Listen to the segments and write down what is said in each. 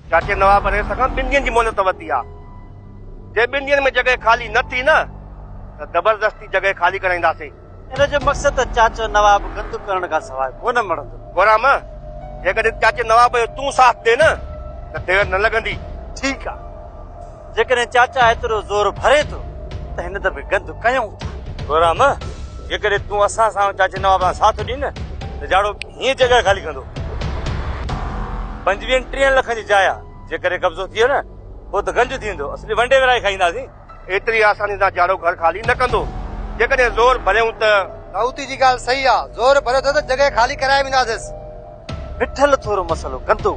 चाचे नवाब रहे सघां 2 ॾींहंनि जी मोहलत वरिती आहे। जे 2 ॾींहंनि में जॻह खाली न थी न त ज़बरदस्ती जॻह खाली कराईंदासीं। इन जो मक़सद त चाचो नवाब गंद करण खां सवाइ कोन मणंदो। गोराम जेकॾहिं चाचे नवाब जो तूं साथ ॾे न त देर न लॻंदी। ठीकु आहे, जेकॾहिं चाचा एतिरो ज़ोर भरे थो त हिन दफ़े गंद कयूं था। गोराम जेकॾहिं तूं असां सां चाचे नवाब सां साथ ॾी न त जाड़ो हीअं जॻह ख़ाली कंदो। 25-30 लख जी जाइ आहे, जेकॾहिं कब्ज़ो थिए न पोइ त गंज थींदो, असली वंडे विराए खाईंदासीं। एतिरी आसानी सां जाड़ो घर खाली न कंदो। जेकॾहिं ज़ोर भरियूं त दाऊदी जी ॻाल्हि सही आहे, ज़ोर भरियो त जॻह खाली कराए वेंदासीं। मिठल थोरो मसलो गंदो,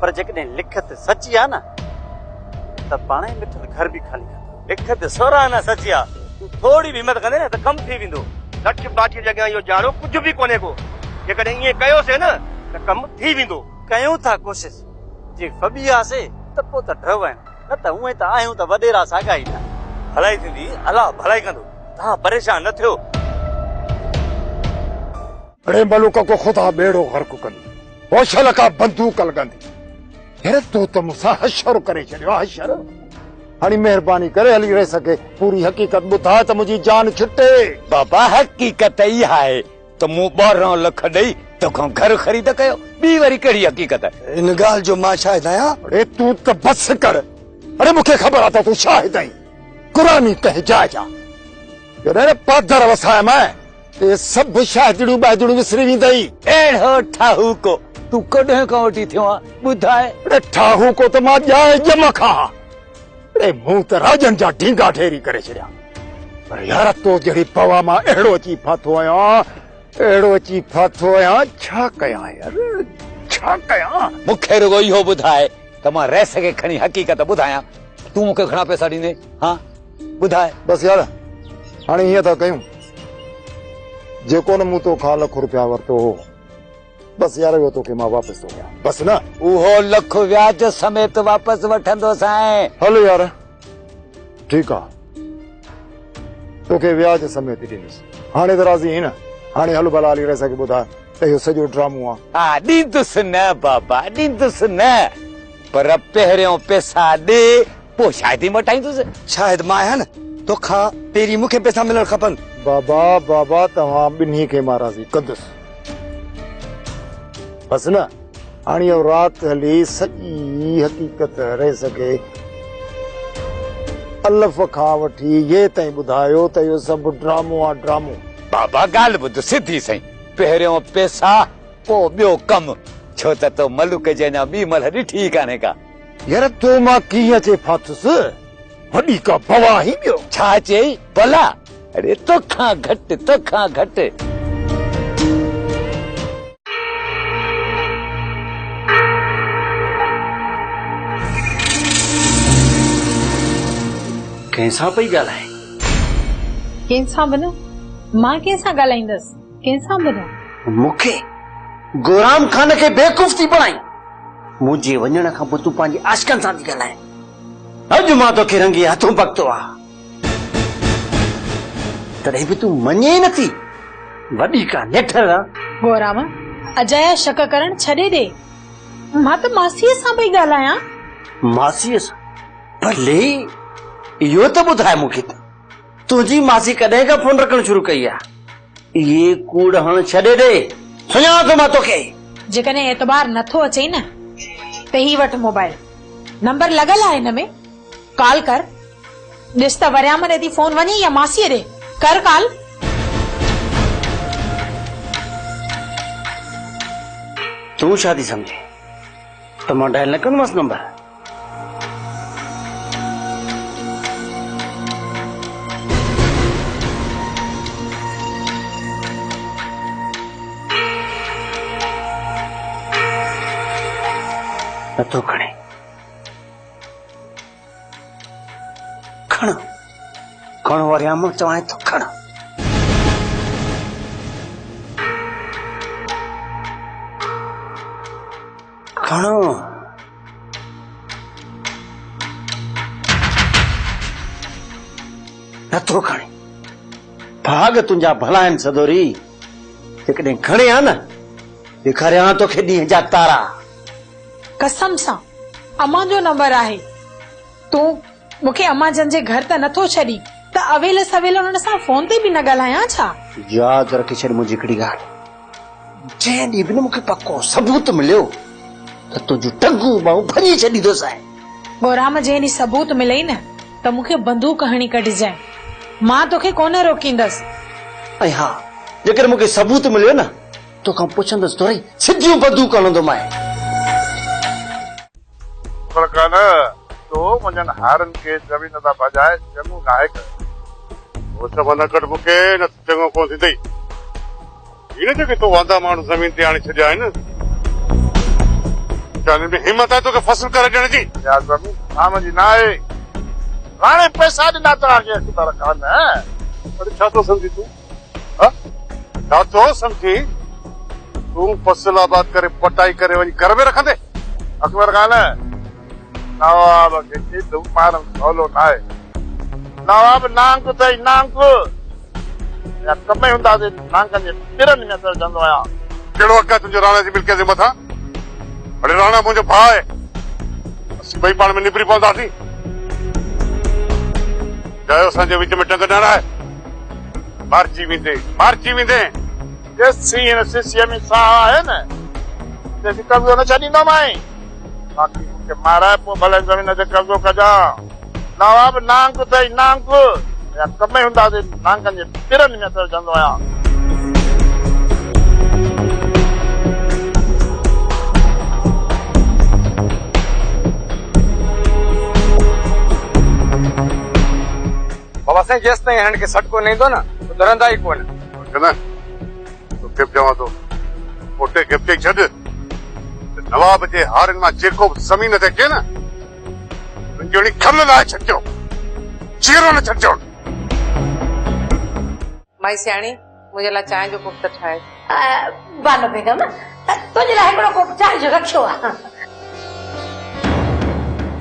पर जेकॾहिं लिखत सची आहे न त पाण ई मिठल घर बि खाली कंदो। लिखत सोराना सची आहे, तूं थोरी बि हिमत कंदे न त कमु थी वेंदो। लठ बाची जॻह इहो जाड़ो कुझु बि कोन्हे को। जेकॾहिं ईअं कयोसीं न त कमु थी वेंदो। कयूं था कोशिश, जे फबियासीं त पोइ त ढव आहिनि, न त उहे त आहियूं त वॾेरा साॻा ई न। भलाई थींदी, अलाह भलाई कंदो, तव्हां परेशान न थियो। अड़े मलुक को खुदा बेड़ो हरक कंदी, होशल का बंदूक लॻंदी। हेरे तो त मूंसां हशर करे छॾियो, हशर। हाणे महिरबानी करे हली रहे सके पूरी हक़ीक़त ॿुधाए त मुंहिंजी जान छुटे। बाबा हक़ीक़त इहा आहे त मूं 12 लख ॾेई तोखां घर ख़रीद कयो, ॿी वरी कहिड़ी हक़ीक़त आहे? इन ॻाल्हि जो मां शाहिद आहियां। अरे तूं त बस कर। अरे मूंखे ख़बर आहे त तूं शाहिद आहीं। क़ुरानी कहे जा जॾहिं पादर वसाए मैं ते सभु शाहिदड़ियूं ॿाहिदड़ियूं विसरी वेंदई। अहिड़ो ठाहू को तूं कॾहिं खां वठी थियो आहे ॿुधाए? अरे ठाहू को त मां ॼाए ॼम खां। अरे मूं त राजन जा ढींगा ठेरी करे छॾिया। पर यार तो जहिड़ी पवा मां अहिड़ो अची फाथो आहियां, अहिड़ो अची फाथो आहियां, छा कयां यार, छा कयां? मूंखे रुगो इहो ॿुधाए त मां रह सघे खणी हक़ीक़त ॿुधायां। तूं मूंखे घणा पैसा ॾींदे? हा ॿुधाए। बस यार हाणे हीअं था कयूं, जेको न मूं तोखां ₹1,00,000 वरितो हो, बस यार उहो तोखे मां वापसि थो कयां, बस न। उहो लख व्याज समेत वापसि वठंदोसांइ। हलो यार ठीकु आहे, तोखे व्याज समेत ॾींदुसि। हाणे त राज़ी आहीं न? हाणे हल भला हली रहे सघे ॿुधाए त इहो सॼो ड्रामो आहे? हा ॾींदुसि न बाबा, ॾींदुसि न, पर पहिरियों पैसा ॾे पोइ शायदि ई मटाईंदुसि। शाहिद मां आहियां न, तोखां पहिरीं मूंखे पैसा मिलण खपनि। बाबा बाबा तव्हां ॿिन्ही खे मां राज़ी कंदुसि, बस न। हाणे इहो राति हली सॼी हक़ीक़त रहे सघे अलफ खां वठी ये ताईं ॿुधायो त इहो सभु ड्रामो आहे, ड्रामो। बाबा ॻाल्हि ॿुध सिधी सही, पहिरियों पैसा पोइ ॿियो कमु, छो त तो मलुक जे अञा ॿी महिल ॾिठी कान्हे का। यार तो मां कीअं चे फाथुसि, वॾी का बवा ही ॿियो छा चई भला? अरे तोखां घटि, तोखां घटि। कंहिंसां पई ॻाल्हाए? कंहिंसां बि न, मां कंहिंसां ॻाल्हाईंदसि, कंहिंसां बि न। मूंखे गोराम खान खे बेवकूफ़ थी बणाई। मुंहिंजे वञण खां पोइ तूं पंहिंजी आशिकनि सां थी ॻाल्हाए। अॼु मां तोखे रंगी हथों पकतो आहे, तॾहिं बि तूं मञे नथी। वॾी का नेठर आहे। गोराम अजाया शक करण छॾे ॾे, मां त मासीअ सां पई ॻाल्हायां। मासीअ सां? भले इहो त ॿुधाए मूंखे, तुंहिंजी मासी कॾहिं खां फोन रखणु शुरू कई आहे? इहे कूड़ हण छॾे ॾे, सुञाणा थो मां तोखे। जेकॾहिं एतबार नथो अचे न त ही वटि मोबाइल, नंबर लॻल आहे हिन में, कॉल कर। ॾिस त वरियाम ॾे थी फोन वञे या मासीअ ॾे, कर कॉल। तूं छा थी सम्झे त मां डायल न कंदोमांसि नंबर? नथो खणे, खण खण वरियाम चवां थो, खण। खण नथो खणे। भाग तुंहिंजा भला आहिनि सदोरी, जेकॾहिं खणे हा न ॾेखारियां तोखे ॾींहं जा तारा। कसम सां अम्मा जो नंबर आहे। तूं मूंखे अम्मा जन जे घर त नथो छॾी त अवेल सवेल हुननि सां फोन ते बि न ॻाल्हायां छा? यादि रखी छॾ मुंहिंजी हिकिड़ी ॻाल्हि, जंहिं ॾींहुं बि न मूंखे पको सबूत मिलियो त तुंहिंजूं टंगूं ॿाहूं भञी छॾींदुसि। गोराम जंहिं ॾींहुं सबूत मिलई न त मूंखे बंदूक हणी कढजांइ, मां तोखे कोन रोकींदसि। ऐं हा, जेकर मूंखे सबूत मिलियो न तोखां पुछंदुसि तो रही सिधियूं बंदूक हणंदोमांइ। पर कान तो मुंहिंजनि हारनि खे ज़मीन था भॼाए चङो नाहे कर हो सभु न कट मूंखे न चङो कोन थींदई। हीअ जेके तो वांदा माण्हू ज़मीन ते आणे छॾिया आहिनि, छा हिन में हिमत आहे तोखे फसल करे ॾियण जी? यार ज़मीन शाम जी न आहे, हाणे पैसा ॾिना तव्हांखे पर कान। पर छा थो सम्झी तूं? छा थो सम्झी तूं फसल आबाद करे पटाई करे वञी घर में रखंदे? अकबर कान नवाब खे ॾिद मारण सवलो न आहे। नवाब नांग अथई नांग, या कम ई हूंदासीं नांगनि जे टिरनि में चढ़जंदो आहियां। कहिड़ो हक़ आहे तुंहिंजो राणा जी मिल्कियत जे मथां? अड़े राणा मुंहिंजो भाउ आहे, असीं ॿई पाण में निबिरी पवंदासीं। चयो असांजे विच में टंग न आहे, मारजी वेंदे जेसीं हिन सिसीअ में साह आहे न तेसीं कब्ज़ो न छॾींदोमांइ। बाक़ी मूंखे माराए पोइ भले ज़मीन ते कब्ज़ो कजां। नवाब नांग अथई नांग, या कम ई हूंदासीं नांगनि जे टिरनि में चढ़जंदो आहियां। बाबा साईं जेसि ताईं हिननि खे सटको न ईंदो न त डरंदा ई कोन। तोखे बि चवां थो पोटे खे बि चई छॾ, नवाब जे हारनि मां जेको बि ज़मीन ते अचे न तुंहिंजी खल लाहे छॾिजो, चीरो न छॾिजो। माई सियाणी मुंहिंजे लाइ चांहि जो कोप त ठाहे। बानो बेगम तुंहिंजे लाइ हिकिड़ो कोप चांहि जो रखियो आहे।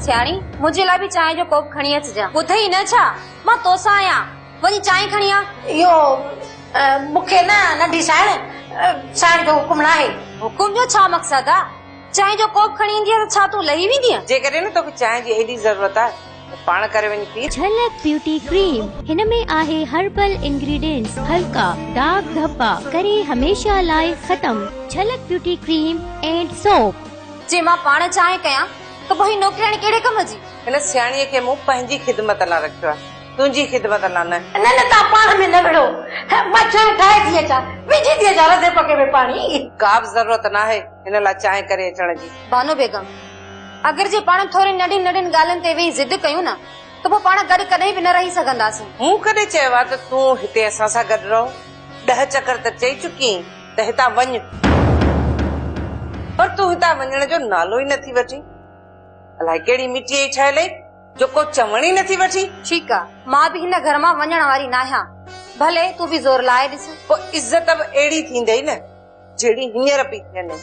सियाणी मुंहिंजे लाइ बि चांहि जो कोप खणी अचिजांइ। ॿुधई न छा, मां तोसां आहियां, वञी चांहि खणी आ। इहो मूंखे न नंढी साइण जो हुकुम न आहे। हुकुम जो छा मक़सद आहे? चांहि जो कोप खणी ईंदी आहे त छा तूं लही वेंदी आहे? जेकॾहिं न तोखे चांहि जी एॾी ज़रूरत आहे त पाण करे वञी पी। झलक ब्यूटी क्रीम, हिन में आहे हर्बल इंग्रेडिएंट्स, हल्का दाग धब्बा करे हमेशा लाइ खत्म। झलक ब्यूटी क्रीम एंड सोप। जे मां पाण चांहि कयां त पोइ नौकराणी कहिड़े कम जी? हिन सियाणीअ खे मूं पंहिंजी ख़िदमत लाइ रखियो आहे, तुंहिंजी ख़िदमत लाइ न। न तव्हां पाण में न विड़ो, मां चांहि ठाहे थी अचां, विझी थी अचां रधे पके में पाणी। का बि ज़रूरत न आहे हिन लाइ चांहि करे अचण जी। बानो बेगम अगरि जे पाण थोरी नंढी ॻाल्हियुनि ते वेही ज़िद कयूं न त पोइ पाण गॾु कॾहिं बि न रही सघंदासीं। मूं कॾहिं चयो आहे त तूं हिते असां सां गॾु रहो? 10 चकर त चई चुकी त हितां वञ, पर तूं हितां वञण जो नालो ई नथी वठी। अलाए कहिड़ी मिटीअ जी ठहियल जो को चवण ई नथी वठी। ठीकु आहे, मां बि हिन घर मां वञण वारी न आहियां, भले तूं बि ज़ोर लाए ॾिस। पोइ इज़त बि अहिड़ी थींदई न जहिड़ी हींअर पई थियनि।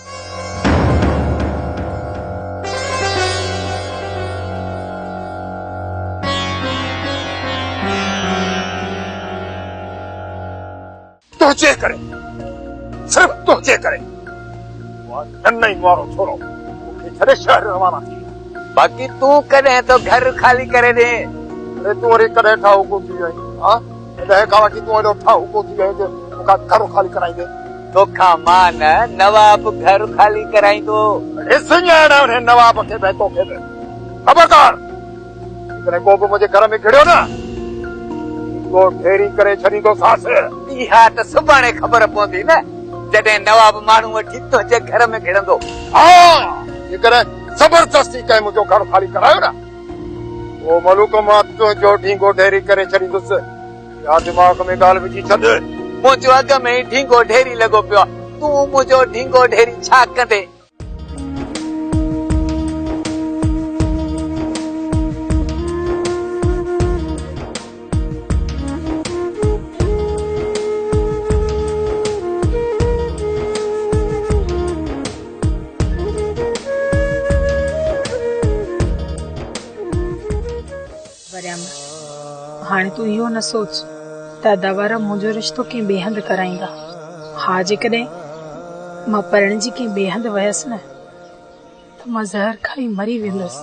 तुझे करे सिर्फ तुझे करे नन्ही मारो छोरो छॾे शहर रवाना थी। बाक़ी तू कॾहिं तो घर खाली करे दे। अरे तू वरी कॾहिं ठाहु को थी वई? हां कॾहिं खां वठी तूं एॾो ठाहु को थी वई जो मूंखां घर खाली कराईंदे? तोखां मां न नवाब घर खाली कराईंदो। अरे सुञाणा उन नवाब खे बि तोखे बि ख़बरदार, कॾहिं को बि मुंहिंजे घर में घिड़ियो न को ढेरी करे छॾींदो सास। इहा त सुभाणे ख़बर पवंदी न जॾहिं नवाब माण्हू वठी तुंहिंजे घर में घिड़ंदो। हाँ जेकर जबरदस्ती कंहिं मुंहिंजो घर खाली करायो न वो मलूक मां तुंहिंजो ढींगो ढेरी करे छॾींदुसि। या दिमाग़ में ॻाल्हि विझी छॾ। मुंहिंजो अॻ में ढींगो ढेरी लॻो पियो, तूं मुंहिंजो ढींगो ढेरी छा कंदे? हाणे तूं इहो न सोच त दवारा मुंहिंजो रिश्तो कंहिं ॿिए हंधि कराईंदा। हा जेकॾहिं मां पढ़ण जी कंहिं ॿिए हंधि वयसि न त मां ज़हर खाई मरी वेंदसि,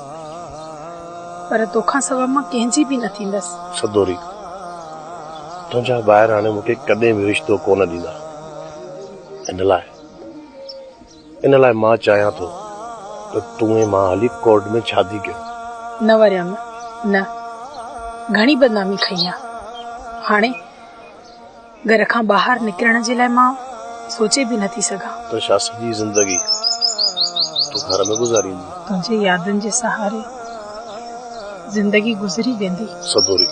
पर तोखां सवा मां कंहिंजी बि न थींदसि। सदोरी, तुंहिंजा ॿाहिरि हाणे मूंखे कॾहिं बि रिश्तो कोन ॾींदा। इन लाइ मां चाहियां थो त तूं ऐं मां हली कोर्ट में शादी कयूं। न वरियम, न, घणी बदनामी खई आहे। हाणे घर खां ॿाहिरि निकिरण जे लाइ मां सोचे बि नथी सघां। तो छा सॼी ज़िंदगी तूं घर में गुज़ारींदी? तुंहिंजे यादनि जे सहारे ज़िंदगी गुज़री वेंदी। सदोरी,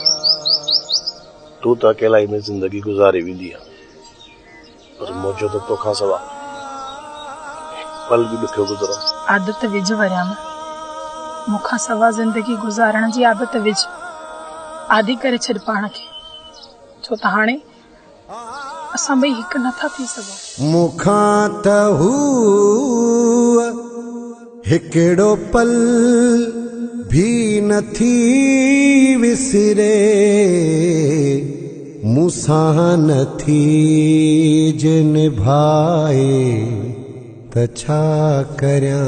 तूं त अकेलाई में ज़िंदगी गुज़ारे वेंदी आहे, पर मुंहिंजो त तोखां सवा पल बि ॾुखियो गुज़रो। आदत विझ वरियाम, मूंखां सवा ज़िंदगी गुज़ारण जी आदत विझ। आदि करे छॾ पाण खे, छो त हाणे असां ॿई हिकु नथा थी सघूं। मूंखां त हू हिकिड़ो पल भी नथी विसरे, मूंसां नथी जे निभाए त छा करियां।